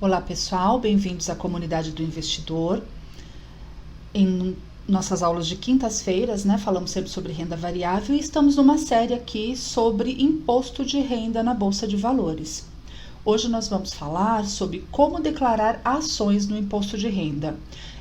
Olá pessoal, bem-vindos à comunidade do investidor. Em nossas aulas de quintas-feiras, falamos sempre sobre renda variável e estamos numa série aqui sobre imposto de renda na Bolsa de Valores. Hoje nós vamos falar sobre como declarar ações no imposto de renda.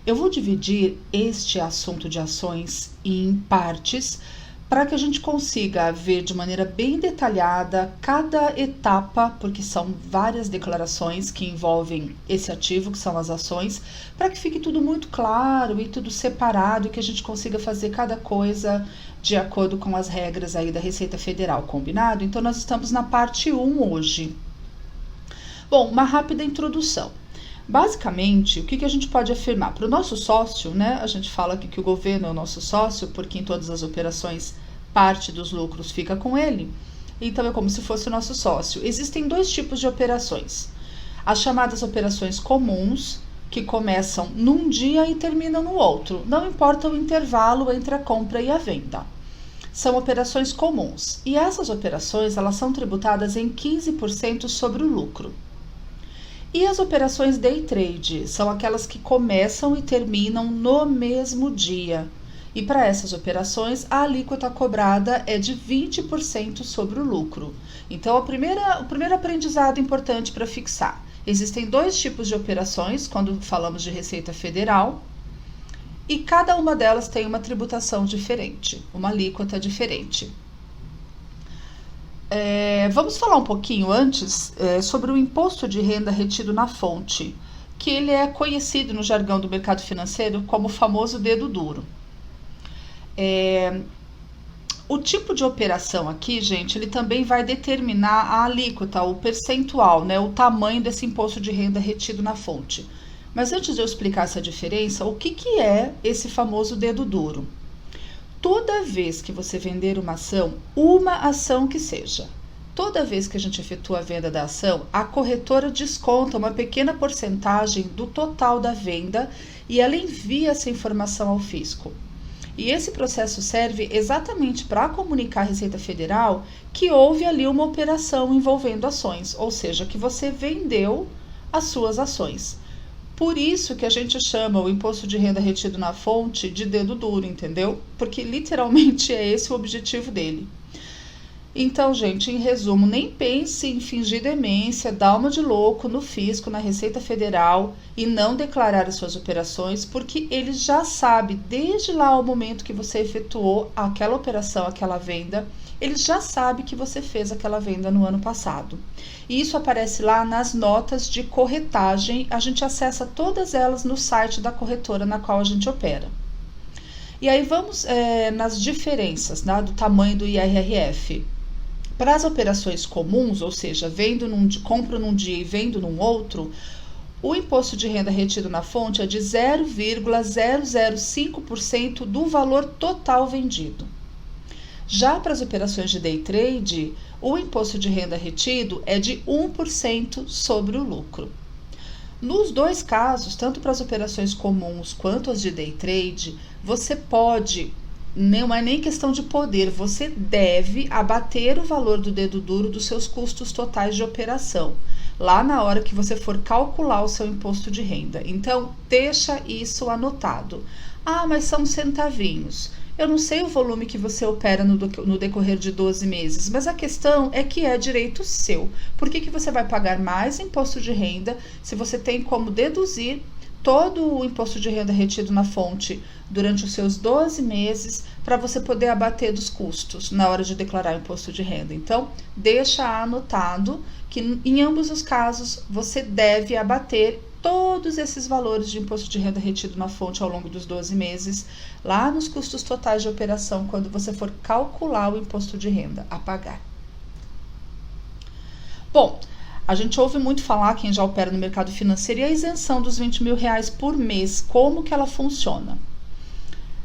Eu vou dividir este assunto de ações em partes para que a gente consiga ver de maneira bem detalhada cada etapa, porque são várias declarações que envolvem esse ativo, que são as ações, para que fique tudo muito claro e tudo separado e que a gente consiga fazer cada coisa de acordo com as regras aí da Receita Federal, combinado? Então nós estamos na parte 1 hoje. Bom, uma rápida introdução. Basicamente, o que a gente pode afirmar? Para o nosso sócio, a gente fala aqui que o governo é o nosso sócio, porque em todas as operações parte dos lucros fica com ele, então é como se fosse o nosso sócio. Existem dois tipos de operações. As chamadas operações comuns, que começam num dia e terminam no outro, não importa o intervalo entre a compra e a venda. São operações comuns, e essas operações elas são tributadas em 15% sobre o lucro. E as operações day trade são aquelas que começam e terminam no mesmo dia. E para essas operações, a alíquota cobrada é de 20% sobre o lucro. Então, o primeiro aprendizado importante para fixar. Existem dois tipos de operações quando falamos de Receita Federal. E cada uma delas tem uma tributação diferente, uma alíquota diferente. Vamos falar um pouquinho antes sobre o imposto de renda retido na fonte, que ele é conhecido no jargão do mercado financeiro como o famoso dedo duro. O tipo de operação aqui, gente, ele também vai determinar a alíquota, o percentual, o tamanho desse imposto de renda retido na fonte. Mas antes de eu explicar essa diferença, o que é esse famoso dedo duro? Toda vez que você vender uma ação que seja, toda vez que a gente efetua a venda da ação, a corretora desconta uma pequena porcentagem do total da venda e ela envia essa informação ao fisco. E esse processo serve exatamente para comunicar à Receita Federal que houve ali uma operação envolvendo ações, ou seja, que você vendeu as suas ações. Por isso que a gente chama o imposto de renda retido na fonte de dedo duro, entendeu? Porque literalmente é esse o objetivo dele. Então, gente, em resumo, nem pense em fingir demência, dar uma de louco no fisco, na Receita Federal e não declarar as suas operações, porque ele já sabe, desde lá o momento que você efetuou aquela operação, aquela venda, ele já sabe que você fez aquela venda no ano passado. E isso aparece lá nas notas de corretagem, a gente acessa todas elas no site da corretora na qual a gente opera. E aí vamos nas diferenças do tamanho do IRRF. Para as operações comuns, ou seja, compro num dia e vendo num outro, o imposto de renda retido na fonte é de 0,005% do valor total vendido. Já para as operações de day trade, o imposto de renda retido é de 1% sobre o lucro. Nos dois casos, tanto para as operações comuns quanto as de day trade, você pode, não é nem questão de poder, você deve abater o valor do dedo duro dos seus custos totais de operação, lá na hora que você for calcular o seu imposto de renda. Então, deixa isso anotado. Ah, mas são centavinhos. Eu não sei o volume que você opera no decorrer de 12 meses, mas a questão é que é direito seu. Por que você vai pagar mais imposto de renda se você tem como deduzir todo o imposto de renda retido na fonte durante os seus 12 meses para você poder abater dos custos na hora de declarar o imposto de renda? Então, deixa anotado que em ambos os casos você deve abater todos esses valores de imposto de renda retido na fonte ao longo dos 12 meses, lá nos custos totais de operação, quando você for calcular o imposto de renda a pagar. Bom, a gente ouve muito falar, quem já opera no mercado financeiro, e a isenção dos R$20 mil por mês, como que ela funciona?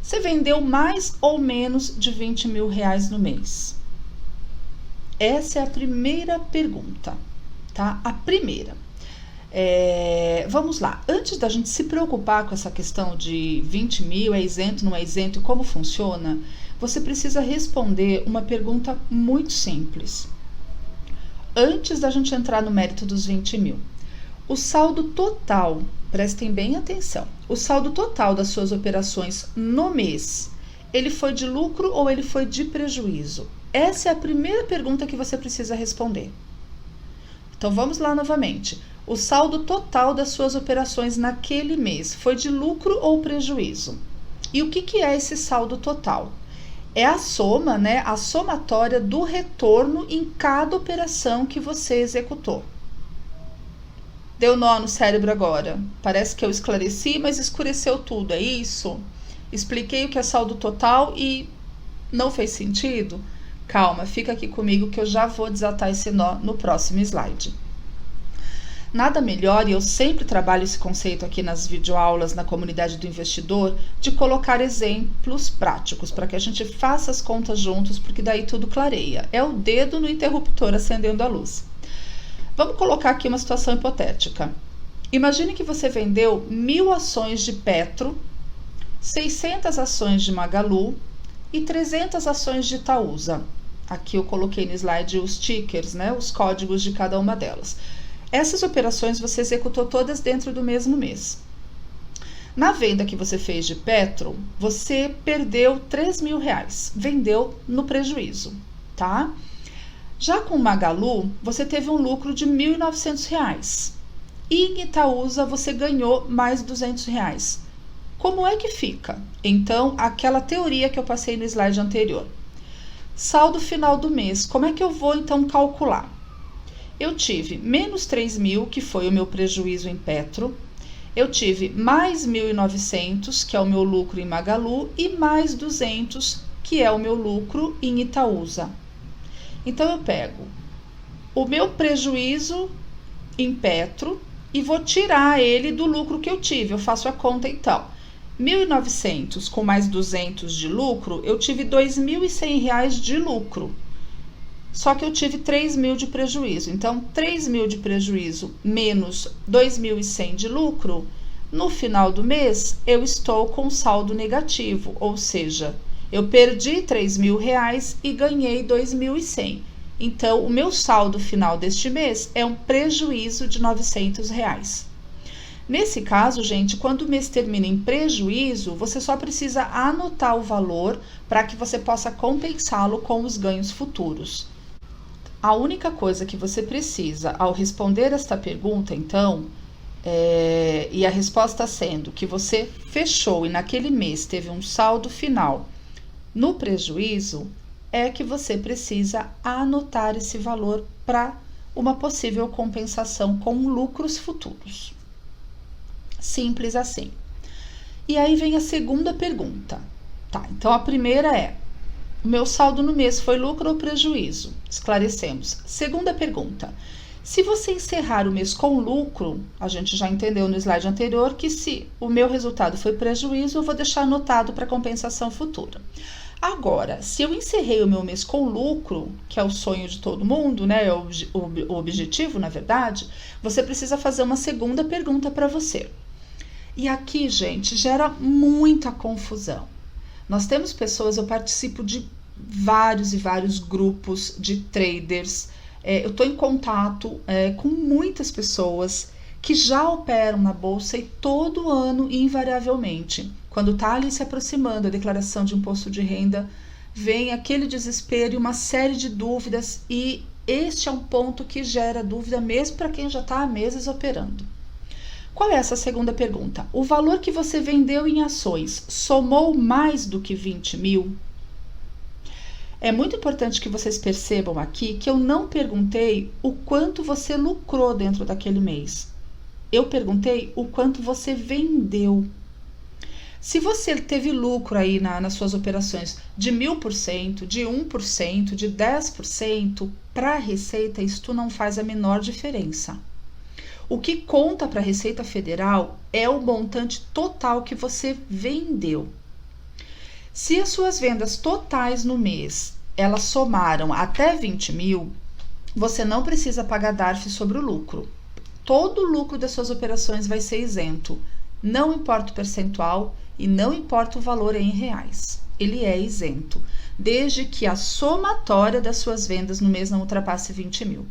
Você vendeu mais ou menos de R$20 mil no mês? Essa é a primeira pergunta, tá? A primeira. Vamos lá, antes da gente se preocupar com essa questão de 20 mil, é isento, não é isento e como funciona, você precisa responder uma pergunta muito simples. Antes da gente entrar no mérito dos 20 mil, O saldo total, prestem bem atenção, o saldo total das suas operações no mês, ele foi de lucro ou ele foi de prejuízo? Essa é a primeira pergunta que você precisa responder. Então vamos lá novamente. O saldo total das suas operações naquele mês foi de lucro ou prejuízo? E o que é esse saldo total? É a soma, né? A somatória do retorno em cada operação que você executou. Deu nó no cérebro agora? Parece que eu esclareci, mas escureceu tudo, é isso? Expliquei o que é saldo total e não fez sentido? Calma, fica aqui comigo que eu já vou desatar esse nó no próximo slide. Nada melhor, e eu sempre trabalho esse conceito aqui nas videoaulas na comunidade do investidor, de colocar exemplos práticos para que a gente faça as contas juntos, porque daí tudo clareia. É o dedo no interruptor acendendo a luz. Vamos colocar aqui uma situação hipotética. Imagine que você vendeu 1.000 ações de Petro, 600 ações de Magalu e 300 ações de Itaúsa. Aqui eu coloquei no slide os tickers, né, os códigos de cada uma delas. Essas operações você executou todas dentro do mesmo mês. Na venda que você fez de Petro, você perdeu R$3.000, vendeu no prejuízo, tá? Já com Magalu, você teve um lucro de R$1.900 e em Itaúsa você ganhou mais R$200. Como é que fica? Então, aquela teoria que eu passei no slide anterior. Saldo final do mês, como é que eu vou então calcular? Eu tive menos 3.000, que foi o meu prejuízo em Petro. Eu tive mais 1.900, que é o meu lucro em Magalu, e mais 200, que é o meu lucro em Itaúsa. Então, eu pego o meu prejuízo em Petro e vou tirar ele do lucro que eu tive. Eu faço a conta então. 1.900 com mais 200 de lucro, eu tive R$2.100 de lucro. Só que eu tive 3.000 de prejuízo. Então, 3.000 de prejuízo menos 2.100 de lucro, no final do mês, eu estou com saldo negativo. Ou seja, eu perdi R$3.000 e ganhei 2.100. Então, o meu saldo final deste mês é um prejuízo de R$900. Nesse caso, gente, quando o mês termina em prejuízo, você só precisa anotar o valor para que você possa compensá-lo com os ganhos futuros. A única coisa que você precisa ao responder esta pergunta, então, e a resposta sendo que você fechou e naquele mês teve um saldo final no prejuízo, é que você precisa anotar esse valor para uma possível compensação com lucros futuros. Simples assim. E aí vem a segunda pergunta. Tá, então a primeira é: o meu saldo no mês foi lucro ou prejuízo? Esclarecemos. Segunda pergunta: se você encerrar o mês com lucro, a gente já entendeu no slide anterior que se o meu resultado foi prejuízo, eu vou deixar anotado para compensação futura. Agora, se eu encerrei o meu mês com lucro, que é o sonho de todo mundo, né? É o objetivo, na verdade, você precisa fazer uma segunda pergunta para você. E aqui, gente, gera muita confusão. Nós temos pessoas, eu participo de vários e vários grupos de traders, eu estou em contato com muitas pessoas que já operam na bolsa e todo ano, invariavelmente, quando está ali se aproximando a declaração de imposto de renda, vem aquele desespero e uma série de dúvidas, e este é um ponto que gera dúvida mesmo para quem já está há meses operando. Qual é essa segunda pergunta? O valor que você vendeu em ações somou mais do que 20.000? É muito importante que vocês percebam aqui que eu não perguntei o quanto você lucrou dentro daquele mês. Eu perguntei o quanto você vendeu. Se você teve lucro aí nas suas operações de 1.000%, de 1%, de 10%, para a Receita isto não faz a menor diferença. O que conta para a Receita Federal é o montante total que você vendeu. Se as suas vendas totais no mês, elas somaram até 20.000, você não precisa pagar DARF sobre o lucro. Todo o lucro das suas operações vai ser isento. Não importa o percentual e não importa o valor em reais. Ele é isento, desde que a somatória das suas vendas no mês não ultrapasse 20.000.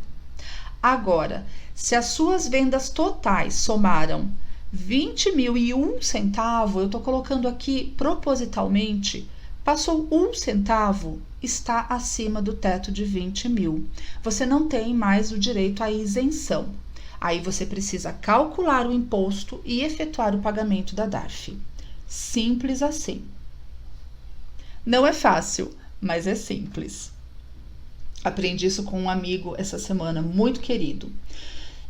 Agora, se as suas vendas totais somaram 20.001 centavo, eu estou colocando aqui propositalmente, passou 1 centavo, está acima do teto de 20 mil. Você não tem mais o direito à isenção. Aí você precisa calcular o imposto e efetuar o pagamento da DARF. Simples assim. Não é fácil, mas é simples. Aprendi isso com um amigo essa semana, muito querido.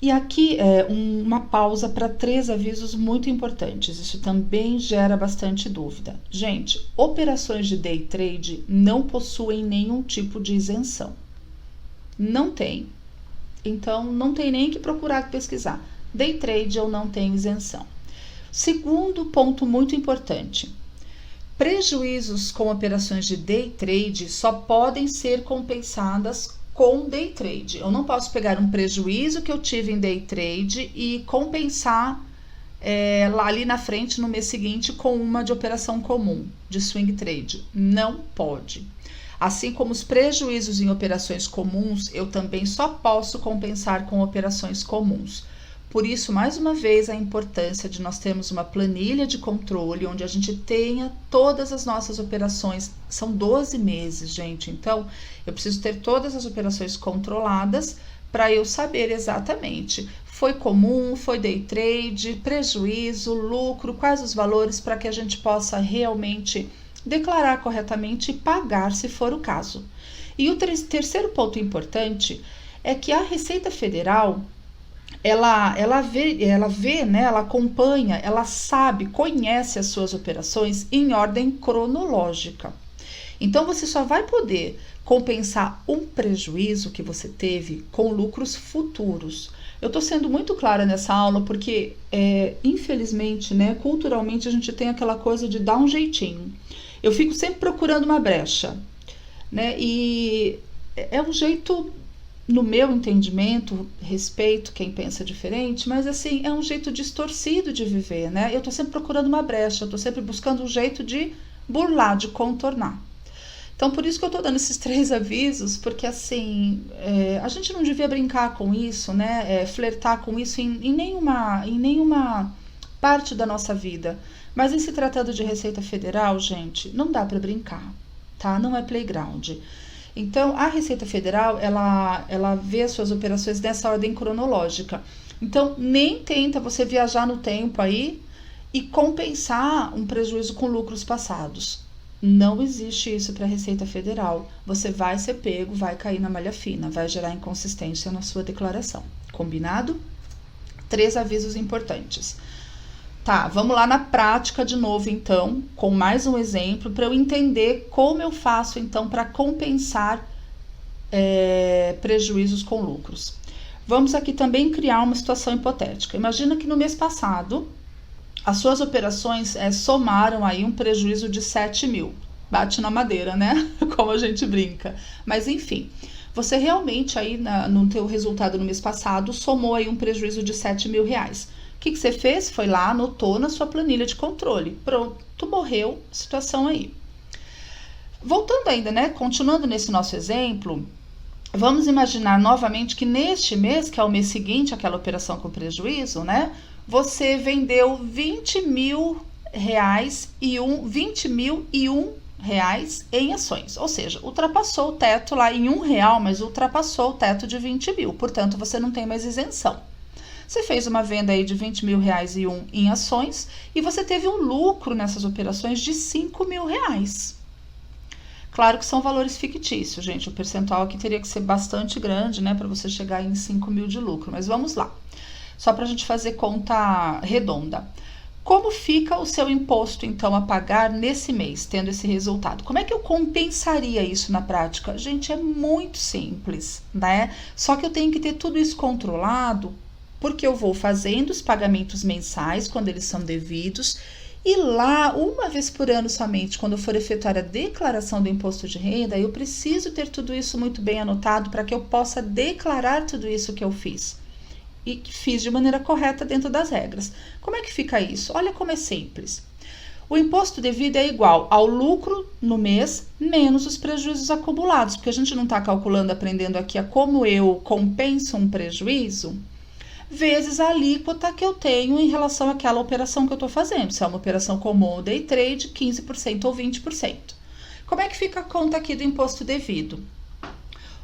E aqui é uma pausa para 3 avisos muito importantes. Isso também gera bastante dúvida. Gente, operações de day trade não possuem nenhum tipo de isenção. Não tem. Então, não tem nem que procurar pesquisar. Day trade eu não tenho isenção. Segundo ponto muito importante. Prejuízos com operações de day trade só podem ser compensadas com day trade. Eu não posso pegar um prejuízo que eu tive em day trade e compensar lá ali na frente, no mês seguinte, com uma de operação comum, de swing trade. Não pode. Assim como os prejuízos em operações comuns, eu também só posso compensar com operações comuns. Por isso, mais uma vez, a importância de nós termos uma planilha de controle, onde a gente tenha todas as nossas operações. São 12 meses, gente. Então, eu preciso ter todas as operações controladas para eu saber exatamente. Foi comum, foi day trade, prejuízo, lucro, quais os valores, para que a gente possa realmente declarar corretamente e pagar, se for o caso. E o terceiro ponto importante é que a Receita Federal, ela vê, né, ela acompanha, ela sabe, conhece as suas operações em ordem cronológica. Então, você só vai poder compensar um prejuízo que você teve com lucros futuros. Eu estou sendo muito clara nessa aula porque, infelizmente, né, culturalmente, a gente tem aquela coisa de dar um jeitinho. Eu fico sempre procurando uma brecha, né, e é um jeito, no meu entendimento, respeito quem pensa diferente, mas assim, é um jeito distorcido de viver, né? Eu tô sempre procurando uma brecha, eu tô sempre buscando um jeito de burlar, de contornar. Então, por isso que eu tô dando esses 3 avisos, porque assim, a gente não devia brincar com isso, né? Flertar com isso em nenhuma parte da nossa vida. Mas em se tratando de Receita Federal, gente, não dá para brincar, tá? Não é playground. Então, a Receita Federal, ela vê as suas operações nessa ordem cronológica. Então, nem tenta você viajar no tempo aí e compensar um prejuízo com lucros passados. Não existe isso para a Receita Federal. Você vai ser pego, vai cair na malha fina, vai gerar inconsistência na sua declaração. Combinado? 3 avisos importantes. Tá, vamos lá na prática de novo, então, com mais um exemplo, para eu entender como eu faço, então, para compensar prejuízos com lucros. Vamos aqui também criar uma situação hipotética. Imagina que no mês passado, as suas operações somaram aí um prejuízo de 7 mil. Bate na madeira, né? Como a gente brinca. Mas, enfim, você realmente aí, no teu resultado no mês passado, somou aí um prejuízo de 7 mil reais. O que você fez? Foi lá, anotou na sua planilha de controle. Pronto, morreu a situação aí. Voltando ainda, né? Continuando nesse nosso exemplo, vamos imaginar novamente que neste mês, que é o mês seguinte àquela operação com prejuízo, né? Você vendeu 20.001 reais em ações. Ou seja, ultrapassou o teto lá em R$1, mas ultrapassou o teto de 20 mil. Portanto, você não tem mais isenção. Você fez uma venda aí de 20.000 reais em ações e você teve um lucro nessas operações de 5.000 reais. Claro que são valores fictícios, gente. O percentual aqui teria que ser bastante grande, né, para você chegar em 5.000 de lucro. Mas vamos lá. Só para a gente fazer conta redonda. Como fica o seu imposto, então, a pagar nesse mês, tendo esse resultado? Como é que eu compensaria isso na prática? Gente, é muito simples, né? Só que eu tenho que ter tudo isso controlado, porque eu vou fazendo os pagamentos mensais quando eles são devidos, e lá, uma vez por ano somente, quando eu for efetuar a declaração do imposto de renda, eu preciso ter tudo isso muito bem anotado para que eu possa declarar tudo isso que eu fiz. E que fiz de maneira correta dentro das regras. Como é que fica isso? Olha como é simples. O imposto devido é igual ao lucro no mês menos os prejuízos acumulados, porque a gente não está calculando, aprendendo aqui a como eu compenso um prejuízo, vezes a alíquota que eu tenho em relação àquela operação que eu estou fazendo. Se é uma operação comum ou day trade, 15% ou 20%. Como é que fica a conta aqui do imposto devido?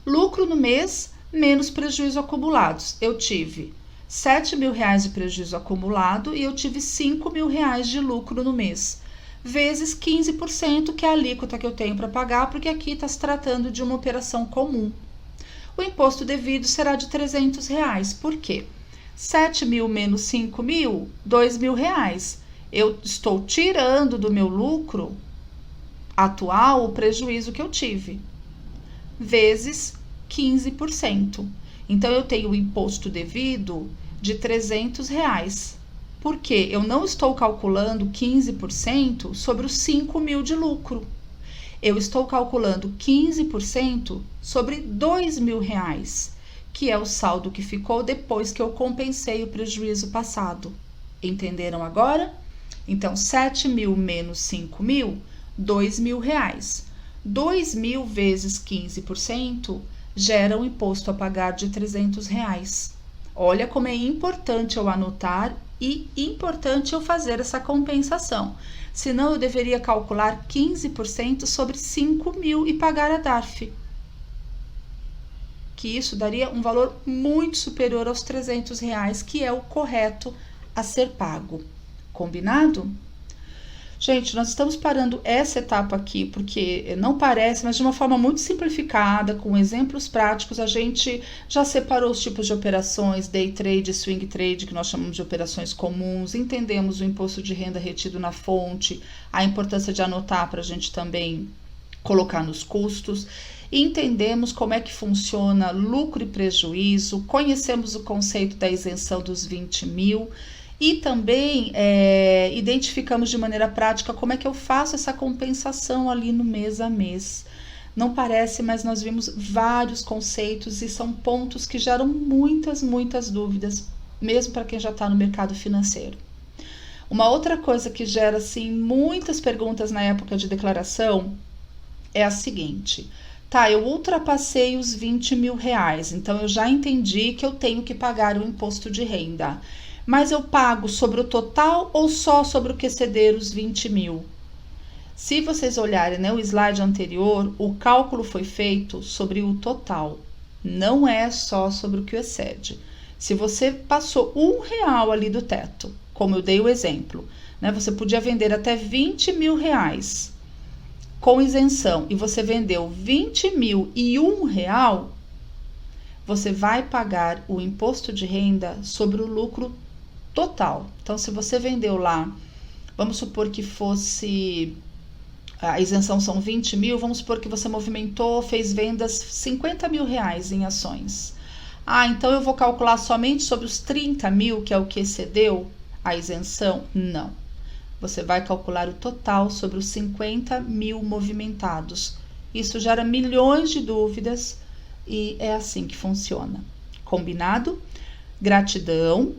Lucro no mês menos prejuízo acumulados. Eu tive R$7.000 de prejuízo acumulado e eu tive R$5.000 de lucro no mês, vezes 15%, que é a alíquota que eu tenho para pagar, porque aqui está se tratando de uma operação comum. O imposto devido será de R$300. Por quê? 7.000 menos 5.000, R$2.000. Eu estou tirando do meu lucro atual o prejuízo que eu tive, vezes 15%. Então, eu tenho o imposto devido de R$300. Por quê? Eu não estou calculando 15% sobre os 5.000 de lucro. Eu estou calculando 15% sobre R$2.000, que é o saldo que ficou depois que eu compensei o prejuízo passado. Entenderam agora? Então, 7.000 menos 5.000, R$2.000. 2.000 vezes 15% gera um imposto a pagar de R$300. Olha como é importante eu anotar e importante eu fazer essa compensação. Senão, eu deveria calcular 15% sobre 5.000 e pagar a DARF. Que isso daria um valor muito superior aos R$300, que é o correto a ser pago. Combinado? Gente, nós estamos parando essa etapa aqui, porque não parece, mas de uma forma muito simplificada, com exemplos práticos, a gente já separou os tipos de operações, day trade, swing trade, que nós chamamos de operações comuns, entendemos o imposto de renda retido na fonte, a importância de anotar para a gente também colocar nos custos, e entendemos como é que funciona lucro e prejuízo, conhecemos o conceito da isenção dos 20.000, e também identificamos de maneira prática como é que eu faço essa compensação ali no mês a mês. Não parece, mas nós vimos vários conceitos e são pontos que geram muitas dúvidas, mesmo para quem já está no mercado financeiro. Uma outra coisa que gera, assim, muitas perguntas na época de declaração é a seguinte: tá, eu ultrapassei os R$20.000, então eu já entendi que eu tenho que pagar o imposto de renda. Mas eu pago sobre o total ou só sobre o que exceder os 20.000? Se vocês olharem, né, o slide anterior, o cálculo foi feito sobre o total, não é só sobre o que excede. Se você passou R$1 ali do teto, como eu dei o exemplo, né, você podia vender até R$20.000 com isenção e você vendeu 20.000 e R$1, você vai pagar o imposto de renda sobre o lucro total. Então, se você vendeu lá, vamos supor que fosse, a isenção são 20.000, vamos supor que você movimentou, fez vendas R$50.000 em ações. Ah, então eu vou calcular somente sobre os 30.000, que é o que excedeu a isenção? Não. Você vai calcular o total sobre os 50.000 movimentados. Isso gera milhões de dúvidas e é assim que funciona. Combinado? Gratidão.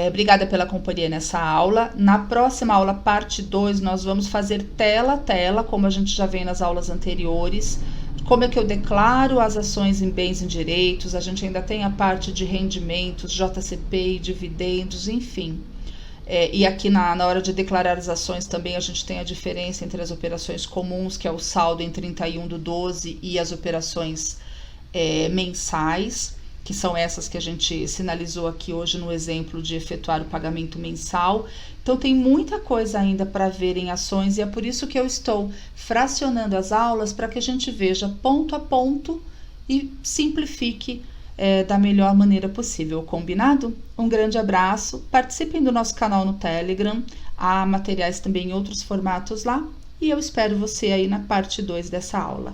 Obrigada pela companhia nessa aula. Na próxima aula, parte 2, nós vamos fazer tela a tela, como a gente já vem nas aulas anteriores. Como é que eu declaro as ações em bens e direitos, a gente ainda tem a parte de rendimentos, JCP, dividendos, enfim. E aqui na hora de declarar as ações também a gente tem a diferença entre as operações comuns, que é o saldo em 31/12, e as operações mensais, que são essas que a gente sinalizou aqui hoje no exemplo de efetuar o pagamento mensal. Então, tem muita coisa ainda para ver em ações e é por isso que eu estou fracionando as aulas para que a gente veja ponto a ponto e simplifique da melhor maneira possível, combinado? Um grande abraço, participem do nosso canal no Telegram, há materiais também em outros formatos lá e eu espero você aí na parte 2 dessa aula.